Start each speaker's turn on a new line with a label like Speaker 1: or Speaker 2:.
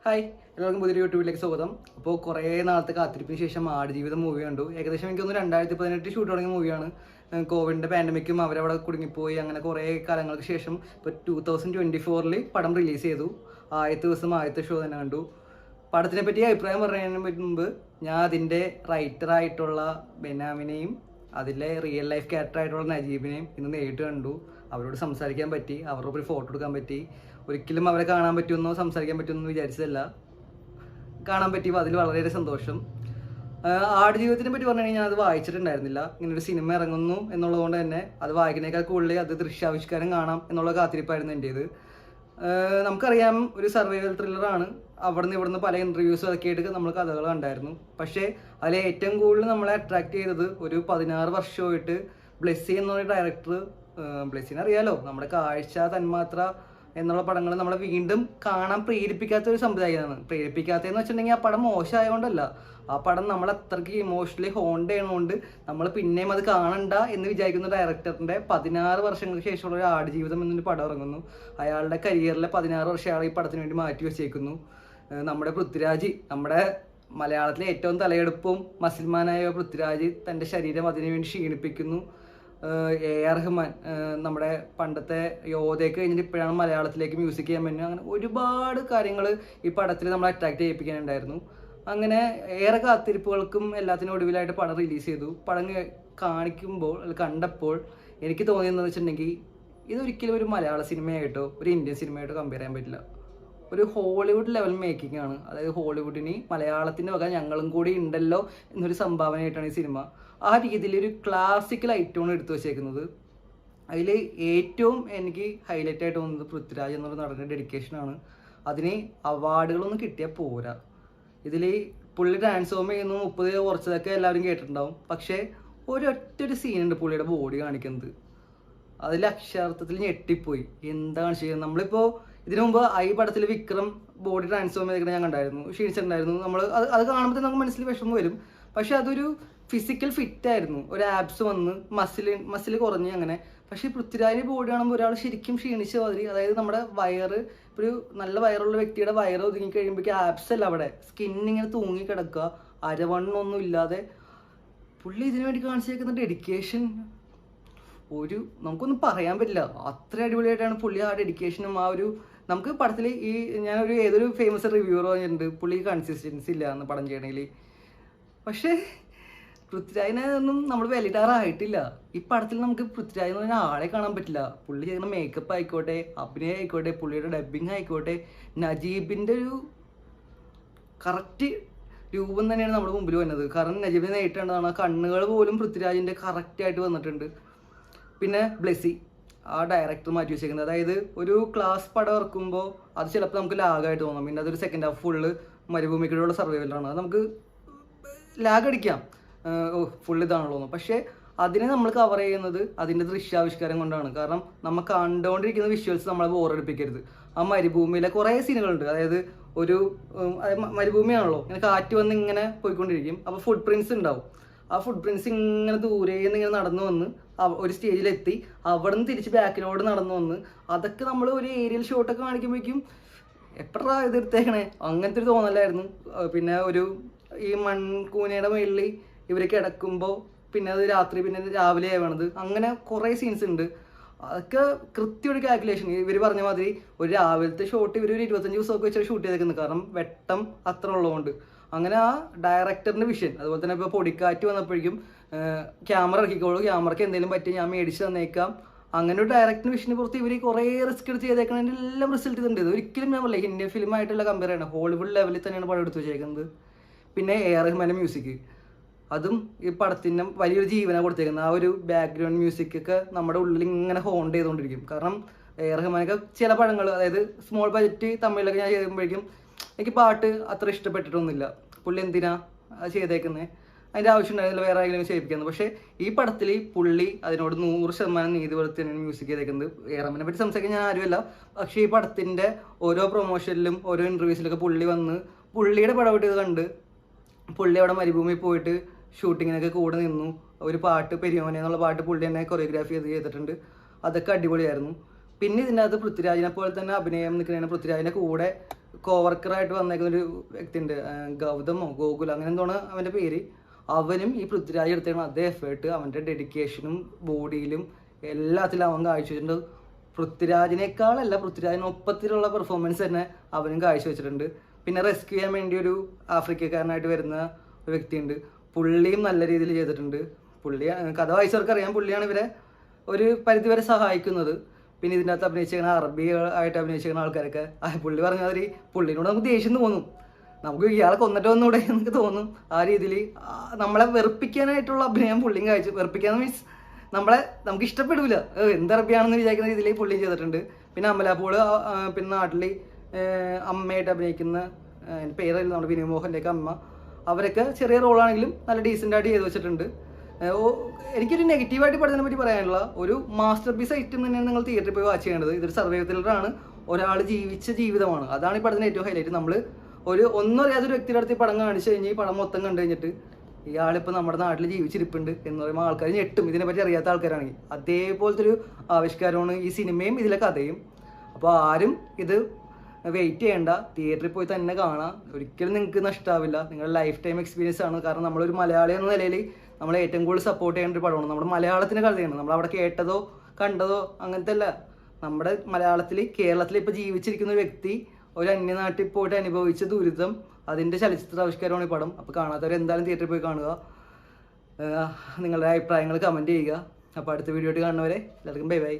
Speaker 1: Hi, എല്ലാവർക്കും പുതിയൊരു യൂട്യൂബിലേക്ക് സ്വാഗതം. അപ്പോൾ കുറേ നാളത്തെ കാത്തിരിപ്പിന് ശേഷം ആടുജീവിതം മൂവി കണ്ടു. ഏകദേശം എനിക്കൊന്ന് 2018 ഷൂട്ട് തുടങ്ങിയ മൂവിയാണ്. കോവിഡിൻ്റെ പാൻഡമിക്കും അവരവിടെ കുടുങ്ങിപ്പോയി. അങ്ങനെ കുറേ കാലങ്ങൾക്ക് ശേഷം ഇപ്പോൾ 2024 പടം റിലീസ് ചെയ്തു. ആദ്യത്തെ ദിവസം ആദ്യത്തെ ഷോ തന്നെ കണ്ടു. പടത്തിനെ പറ്റി അഭിപ്രായം പറയുന്നതിന് മുമ്പ് ഞാൻ അതിൻ്റെ റൈറ്ററായിട്ടുള്ള ബെനാമിനെയും അതിലെ റിയൽ ലൈഫ് ക്യാരക്ടറായിട്ടുള്ള നജീബിനെയും ഇന്ന് നേരിട്ട് കണ്ടു. അവരോട് സംസാരിക്കാൻ പറ്റി, അവരുടെ ഒരു ഫോട്ടോ എടുക്കാൻ പറ്റി. ഒരിക്കലും അവരെ കാണാൻ പറ്റുമെന്നോ സംസാരിക്കാൻ പറ്റുമെന്നോ വിചാരിച്ചതല്ല. കാണാൻ പറ്റിയപ്പോൾ അതിൽ വളരെയേറെ സന്തോഷം. ആടുജീവിതത്തിനെ പറ്റി പറഞ്ഞു കഴിഞ്ഞാൽ അത് വായിച്ചിട്ടുണ്ടായിരുന്നില്ല. ഇങ്ങനൊരു സിനിമ ഇറങ്ങുന്നു എന്നുള്ളതുകൊണ്ട് തന്നെ അത് വായിക്കുന്നേക്കാൾ കൂടുതൽ അത് ദൃശ്യാവിഷ്കാരം കാണാം എന്നുള്ള കാത്തിരിപ്പായിരുന്നു എൻ്റേത്. നമുക്കറിയാം, ഒരു സർവൈവൽ ത്രില്ലറാണ്. അവിടുന്ന് ഇവിടുന്ന് പല ഇൻ്റർവ്യൂസും അതൊക്കെ ആയിട്ട് നമ്മൾ കഥകൾ കണ്ടായിരുന്നു. പക്ഷേ അതിൽ ഏറ്റവും കൂടുതൽ നമ്മളെ അട്രാക്ട് ചെയ്തത് ഒരു 16 വർഷമായിട്ട് ബ്ലെസ്സി എന്നൊരു ഡയറക്ടർ, ബ്ലെസ്സിനെ അറിയാലോ, നമ്മുടെ കാഴ്ച, തന്മാത്ര എന്നുള്ള പടങ്ങൾ നമ്മളെ വീണ്ടും കാണാൻ പ്രേരിപ്പിക്കാത്ത ഒരു സംവിധായകനാണ്. പ്രേരിപ്പിക്കാത്തതെന്ന് വെച്ചിട്ടുണ്ടെങ്കിൽ ആ പടം മോശമായതുകൊണ്ടല്ല, ആ പടം നമ്മൾ അത്രയ്ക്ക് ഇമോഷണലി ഹോണ്ട് ചെയ്യണതുകൊണ്ട് നമ്മൾ പിന്നെയും അത് കാണണ്ട എന്ന് വിചാരിക്കുന്ന ഡയറക്ടറിൻ്റെ 16 വർഷങ്ങൾക്ക് ശേഷമുള്ള ഒരു ആടുജീവിതം എന്നൊരു പടം ഇറങ്ങുന്നു. അയാളുടെ കരിയറിലെ 16 വർഷം അയാൾ ഈ പടത്തിന് വേണ്ടി മാറ്റി വെച്ചേക്കുന്നു. നമ്മുടെ പൃഥ്വിരാജ്, നമ്മുടെ മലയാളത്തിലെ ഏറ്റവും തലയെടുപ്പും മസിൽമാനായ പൃഥ്വിരാജ് തൻ്റെ ശരീരം അതിനുവേണ്ടി ക്ഷീണിപ്പിക്കുന്നു. AR റഹ്മാൻ, നമ്മുടെ പണ്ടത്തെ യോധയൊക്കെ കഴിഞ്ഞിട്ട് ഇപ്പോഴാണ് മലയാളത്തിലേക്ക് മ്യൂസിക് ചെയ്യാൻ പറ്റുന്നത്. അങ്ങനെ ഒരുപാട് കാര്യങ്ങൾ ഈ പടത്തിൽ നമ്മൾ അട്രാക്ട് ചെയ്യിപ്പിക്കാനുണ്ടായിരുന്നു. അങ്ങനെ ഏറെ കാത്തിരിപ്പുകൾക്കും എല്ലാത്തിനും ഒടുവിലായിട്ട് പടം റിലീസ് ചെയ്തു. പടം കാണിക്കുമ്പോൾ കണ്ടപ്പോൾ എനിക്ക് തോന്നിയെന്ന് വെച്ചിട്ടുണ്ടെങ്കിൽ ഇതൊരിക്കലും ഒരു മലയാള സിനിമയായിട്ടോ ഒരു ഇന്ത്യൻ സിനിമയായിട്ടോ കമ്പയർ ചെയ്യാൻ പറ്റില്ല. ഒരു ഹോളിവുഡ് ലെവൽ മേക്കിംഗ് ആണ്. അതായത് ഹോളിവുഡിന് മലയാളത്തിൻ്റെ വക ഞങ്ങളും കൂടി ഉണ്ടല്ലോ എന്നൊരു സംഭാവനയായിട്ടാണ് ഈ സിനിമ. ആ രീതിയിൽ ഒരു ക്ലാസിക്കൽ ഐറ്റമാണ് എടുത്തു വച്ചേക്കുന്നത്. അതിൽ ഏറ്റവും എനിക്ക് ഹൈലൈറ്റ് ആയിട്ട് തോന്നുന്നത് പൃഥ്വിരാജ് എന്നുള്ള നടൻ്റെ ഡെഡിക്കേഷനാണ്. അതിന് അവാർഡുകളൊന്നും കിട്ടിയാൽ പോരാ. ഇതിൽ പുള്ളി ട്രാൻസ്ഫോം ചെയ്യുന്നു 30 കുറച്ചതൊക്കെ എല്ലാവരും കേട്ടിട്ടുണ്ടാവും. പക്ഷേ ഒരൊറ്റൊരു സീനുണ്ട് പുള്ളിയുടെ ബോഡി കാണിക്കുന്നത്. അതിൽ അക്ഷരാർത്ഥത്തിൽ ഞെട്ടിപ്പോയി. എന്താണ് ചെയ്യുന്നത്? നമ്മളിപ്പോൾ ഇതിനു മുമ്പ് ഈ പടത്തിൽ വിക്രം ബോഡി ട്രാൻസ്ഫോം ചെയ്തിട്ട് ഞാൻ കണ്ടായിരുന്നു, ക്ഷീണിച്ചിട്ടുണ്ടായിരുന്നു. നമ്മൾ അത് കാണുമ്പോൾ നമുക്ക് മനസ്സിൽ വിഷമം വരും. പക്ഷെ അതൊരു ഫിസിക്കൽ ഫിറ്റ് ആയിരുന്നു. ഒരു ആബ്സ് വന്ന് മസിൽ കുറഞ്ഞ് അങ്ങനെ. പക്ഷേ പൃഥ്വിരാജിൻ്റെ ബോഡി കാണുമ്പോൾ ഒരാൾ ശരിക്കും ക്ഷീണിച്ച മാതിരി. അതായത് നമ്മുടെ വയറ്, ഒരു നല്ല വയറുള്ള വ്യക്തിയുടെ വയറ് ഒതുങ്ങി കഴിയുമ്പോഴേക്കും ആബ്സ് അല്ല, അവിടെ സ്കിന്നിങ്ങനെ തൂങ്ങി കിടക്കുക, അരവണ്ണൊന്നും ഇല്ലാതെ. പുള്ളി ഇതിനു വേണ്ടി കാണിച്ചേക്കുന്ന ഡെഡിക്കേഷൻ നമുക്കൊന്നും പറയാൻ പറ്റില്ല. അത്ര അടിപൊളിയായിട്ടാണ് പുള്ളി ആ ഡെഡിക്കേഷനും ആ ഒരു നമുക്ക് പടത്തിൽ ഞാനൊരു ഏതൊരു ഫേമസ് റിവ്യൂർ പറഞ്ഞിട്ടുണ്ട് പുള്ളി കൺസിസ്റ്റൻസി ഇല്ല എന്ന് പടം ചെയ്യണമെങ്കിൽ. പക്ഷേ പൃഥ്വിരാജിനെ ഒന്നും നമ്മൾ വിലയിടാറായിട്ടില്ല. ഈ പടത്തിൽ നമുക്ക് പൃഥ്വിരാജ് എന്ന് പറഞ്ഞാൽ ആളെ കാണാൻ പറ്റില്ല. പുള്ളി ചെയ്യുന്ന മേക്കപ്പ് ആയിക്കോട്ടെ, അഭിനയം ആയിക്കോട്ടെ, പുള്ളിയുടെ ഡബ്ബിങ് ആയിക്കോട്ടെ, നജീബിൻ്റെ ഒരു കറക്റ്റ് രൂപം തന്നെയാണ് നമ്മുടെ മുമ്പിൽ വന്നത്. കാരണം നജീബിനെ നേരിട്ടേണ്ടതാണ്. ആ കണ്ണുകൾ പോലും പൃഥ്വിരാജിൻ്റെ കറക്റ്റായിട്ട് വന്നിട്ടുണ്ട്. പിന്നെ ബ്ലെസ്സി, ആ ഡയറക്ടർ മാറ്റി വെച്ചേക്കുന്നത്. അതായത് ഒരു ക്ലാസ് പടം ഇറക്കുമ്പോൾ അത് ചിലപ്പോൾ നമുക്ക് ലാഗായിട്ട് തോന്നും. പിന്നെ അതൊരു സെക്കൻഡ് ഹാഫ് ഫുള്ള് മരുഭൂമിക്കുള്ള സർവൈവലാണ്. അത് നമുക്ക് ലാഗ് അടിക്കാം, ഫുള്ള് ഇതാണല്ലോ. പക്ഷേ അതിനെ നമ്മൾ കവർ ചെയ്യുന്നത് അതിൻ്റെ ദൃശ്യാവിഷ്കാരം കൊണ്ടാണ്. കാരണം നമ്മൾ കണ്ടുകൊണ്ടിരിക്കുന്ന വിഷ്വൽസ് നമ്മളെ ബോറടിപ്പിക്കരുത്. ആ മരുഭൂമിയിലെ കുറേ സീനുകളുണ്ട്. അതായത് ഒരു മരുഭൂമിയാണല്ലോ, ഇങ്ങനെ കാറ്റ് വന്ന് ഇങ്ങനെ പോയിക്കൊണ്ടിരിക്കും. അപ്പോൾ ഫുട് പ്രിൻറ്റ്സ് ഉണ്ടാവും. ആ ഫുട് പ്രിൻറ്റ്സ് ഇങ്ങനെ ദൂരേന്ന് ഇങ്ങനെ നടന്നു വന്ന് ഒരു സ്റ്റേജിലെത്തി അവിടെ നിന്ന് തിരിച്ച് ബാക്കിലോട്ട് നടന്നു വന്ന് അതൊക്കെ നമ്മൾ ഒരു ഏരിയൽ ഷോട്ടൊക്കെ കാണിക്കുമ്പോഴേക്കും എപ്പോഴാ എതിർത്തേക്കണേ അങ്ങനത്തെ ഒരു തോന്നലായിരുന്നു. പിന്നെ ഈ മൺകൂനയുടെ മുകളിൽ ഇവർ കിടക്കുമ്പോൾ പിന്നെ അത് രാത്രി പിന്നെ രാവിലെ ആവണത്, അങ്ങനെ കുറേ സീൻസ് ഉണ്ട്. അതൊക്കെ കൃത്യം ഒരു കാൽക്കുലേഷൻ. ഇവർ പറഞ്ഞ മാതിരി ഒരു രാവിലത്തെ ഷോട്ട് ഇവർ ഒരു 25 ദിവസമൊക്കെ വെച്ചാൽ ഷൂട്ട് ചെയ്തേക്കുന്നത്. കാരണം വെട്ടം അത്ര ഉള്ളതുകൊണ്ട്. അങ്ങനെ ആ ഡയറക്ടറിൻ്റെ വിഷൻ. അതുപോലെ തന്നെ ഇപ്പോൾ പൊടിക്കാറ്റ് വന്നപ്പോഴേക്കും ക്യാമറ ഇറക്കിക്കോളൂ, ക്യാമറയ്ക്ക് എന്തെങ്കിലും പറ്റി ഞാൻ മേടിച്ച് തന്നേക്കാം, അങ്ങനെ ഒരു ഡയറക്ടറിൻ്റെ വിഷന് പുറത്ത് ഇവർ കുറേ റിസ്ക് എടുത്ത് ചെയ്തേക്കുന്നതിൻ്റെ എല്ലാം റിസൾട്ട് ഇതുണ്ട്. ഒരിക്കലും ഞാൻ പറയില്ല ഇന്ത്യൻ ഫിലിമായിട്ടുള്ള കമ്പയർ ചെയ്യണം. ഹോളിവുഡ് ലെവലിൽ തന്നെയാണ് പടം എടുത്ത് വെച്ചേക്കുന്നത്. പിന്നെ AR റഹ്മാൻ്റെ മ്യൂസിക്, അതും ഈ പടത്തിൻ്റെ വലിയൊരു ജീവനാണ് കൊടുത്തേക്കുന്നത്. ആ ഒരു ബാക്ക്ഗ്രൗണ്ട് മ്യൂസിക്കൊക്കെ നമ്മുടെ ഉള്ളിൽ ഇങ്ങനെ ഹോണ്ട് ചെയ്തുകൊണ്ടിരിക്കും. കാരണം AR റഹ്മാനൊക്കെ ചില പടങ്ങൾ, അതായത് സ്മോൾ ബജറ്റ് തമിഴിലൊക്കെ ഞാൻ ചെയ്യുമ്പോഴേക്കും എനിക്ക് പാട്ട് അത്ര ഇഷ്ടപ്പെട്ടിട്ടൊന്നുമില്ല. പുള്ളി എന്തിനാ ചെയ്തേക്കുന്നത്, അതിൻ്റെ ആവശ്യം ഉണ്ടായിരുന്നില്ല വേറെ ആരെങ്കിലും ചെയ്യിപ്പിക്കുന്നത്. പക്ഷേ ഈ പടത്തിൽ പുള്ളി അതിനോട് 100% നീതി പുലർത്തി തന്നെയാണ് മ്യൂസിക് ചെയ്തേക്കുന്നത്. റഹ്മാനെ പറ്റി സംസാരിക്കാൻ ഞാൻ ആരുമല്ല. പക്ഷേ ഈ പടത്തിൻ്റെ ഓരോ പ്രൊമോഷനിലും ഓരോ ഇൻ്റർവ്യൂസിലൊക്കെ പുള്ളി വന്ന് പുള്ളിയുടെ പടം ഇത് കണ്ട് പുള്ളി അവിടെ മരുഭൂമിയിൽ പോയിട്ട് ഷൂട്ടിങ്ങിനൊക്കെ കൂടെ നിന്നു. ഒരു പാട്ട് പെരിയോനെ എന്നുള്ള പാട്ട് പുള്ളി തന്നെ കൊറിയോഗ്രാഫി ചെയ്തിട്ടുണ്ട്. അതൊക്കെ അടിപൊളിയായിരുന്നു. പിന്നെ ഇതിൻ്റെ അകത്ത് പൃഥ്വിരാജിനെ പോലെ തന്നെ അഭിനയം നിൽക്കുന്നതിന് പൃഥ്വിരാജിൻ്റെ കൂടെ കോവർക്കറായിട്ട് വന്നേക്കുന്ന ഒരു വ്യക്തിയുണ്ട്, ഗൗതമോ ഗോകുൽ അങ്ങനെ എന്താണ് അവൻ്റെ പേര്. അവനും ഈ പൃഥ്വിരാജ് എടുത്തേക്കണം അതേ എഫേർട്ട് അവൻ്റെ ഡെഡിക്കേഷനും ബോഡിയിലും എല്ലാത്തിലും അവൻ കാഴ്ചവെച്ചിട്ടുണ്ട്. പൃഥ്വിരാജിനേക്കാളല്ല, പൃഥ്വിരാജിനൊപ്പത്തിലുള്ള പെർഫോമൻസ് തന്നെ അവനും കാഴ്ചവെച്ചിട്ടുണ്ട്. പിന്നെ റെസ്ക്യൂ ചെയ്യാൻ വേണ്ടി ഒരു ആഫ്രിക്കക്കാരനായിട്ട് വരുന്ന ഒരു വ്യക്തിയുണ്ട്, പുള്ളിയും നല്ല രീതിയിൽ ചെയ്തിട്ടുണ്ട്. പുള്ളി കഥ വായിച്ചവർക്ക് അറിയാം, പുള്ളിയാണ് ഇവരെ ഒരു പരിധിവരെ സഹായിക്കുന്നത്. പിന്നെ ഇതിൻ്റെ അകത്ത് അഭിനയിച്ചിരിക്കുന്ന അറബി ആയിട്ട് അഭിനയിച്ചിരിക്കുന്ന ആൾക്കാരൊക്കെ പുള്ളി പറഞ്ഞ മാതിരി പുള്ളിനോട് നമുക്ക് ദേഷ്യം തോന്നും, നമുക്ക് ഇയാളെ കൊന്നിട്ട് വന്നൂടെ എന്നൊക്കെ തോന്നും. ആ രീതിയിൽ നമ്മളെ വെറുപ്പിക്കാനായിട്ടുള്ള അഭിനയം പുള്ളിയും വെറുപ്പിക്കാന്ന് മീൻസ് നമുക്ക് ഇഷ്ടപ്പെടില്ല, എന്തറബിയാണെന്ന് വിചാരിക്കുന്ന രീതിയിൽ പുള്ളിയും ചെയ്തിട്ടുണ്ട്. പിന്നെ അമലാപോള് പിന്നെ നാട്ടിൽ അമ്മയായിട്ട് അഭിനയിക്കുന്ന എൻ്റെ പേരല്ല, നമ്മുടെ വിനു മോഹൻ്റെയൊക്കെ അമ്മ, അവരൊക്കെ ചെറിയ റോളാണെങ്കിലും നല്ല ഡീസൻ്റായിട്ട് ചെയ്ത് വെച്ചിട്ടുണ്ട്. എനിക്കൊരു നെഗറ്റീവായിട്ട് പടത്തിനെ പറ്റി പറയാനുള്ള ഒരു മാസ്റ്റർ പീസ് ഐറ്റം തന്നെയാണ് നിങ്ങൾ തിയേറ്ററിൽ പോയി വാച്ച് ചെയ്യേണ്ടത്. ഇതൊരു സർവൈവൽ ത്രില്ലറാണ്, ഒരാൾ ജീവിച്ച ജീവിതമാണ്, അതാണ് ഈ പടത്തിന് ഏറ്റവും ഹൈലൈറ്റ്. നമ്മൾ ഒന്നും അറിയാത്തൊരു വ്യക്തിയുടെ അടുത്ത് ഈ പടം കാണിച്ചു കഴിഞ്ഞ് ഈ പടം മൊത്തം കണ്ടു കഴിഞ്ഞിട്ട് ഇയാളിപ്പോൾ നമ്മുടെ നാട്ടിൽ ജീവിച്ചിരിപ്പുണ്ട് എന്ന് പറയുമ്പോൾ ആൾക്കാർ ഞെട്ടും, ഇതിനെപ്പറ്റി അറിയാത്ത ആൾക്കാരാണെങ്കിൽ. അതേപോലത്തെ ഒരു ആവിഷ്കാരമാണ് ഈ സിനിമയും ഇതിലെ കഥയും. അപ്പോൾ ആരും ഇത് വെയിറ്റ് ചെയ്യേണ്ട, തിയേറ്ററിൽ പോയി തന്നെ കാണാം, ഒരിക്കലും നിങ്ങൾക്ക് നഷ്ടമാവില്ല, നിങ്ങളുടെ ലൈഫ് ടൈം എക്സ്പീരിയൻസ് ആണ്. കാരണം നമ്മളൊരു മലയാളി എന്ന നിലയിൽ നമ്മൾ ഏറ്റവും കൂടുതൽ സപ്പോർട്ട് ചെയ്യേണ്ട ഒരു പടമാണ്. നമ്മുടെ മലയാളത്തിൻ്റെ കഥയാണ്, നമ്മളവിടെ കേട്ടതോ കണ്ടതോ അങ്ങനത്തെ അല്ല, നമ്മുടെ മലയാളത്തിൽ കേരളത്തിൽ ഇപ്പോൾ ജീവിച്ചിരിക്കുന്ന ഒരു വ്യക്തി ഒരു അന്യനാട്ടിൽ പോയിട്ട് അനുഭവിച്ച ദുരിതം, അതിൻ്റെ ചലച്ചിത്രാവിഷ്കാരമാണ് ഈ പടം. അപ്പോൾ കാണാത്തവർ എന്തായാലും തിയേറ്ററിൽ പോയി കാണുക, നിങ്ങളുടെ അഭിപ്രായങ്ങൾ കമൻറ്റ് ചെയ്യുക. അപ്പോൾ അടുത്ത വീഡിയോ ആയിട്ട് കാണുന്നവരെ എല്ലാവർക്കും ബൈ ബൈ.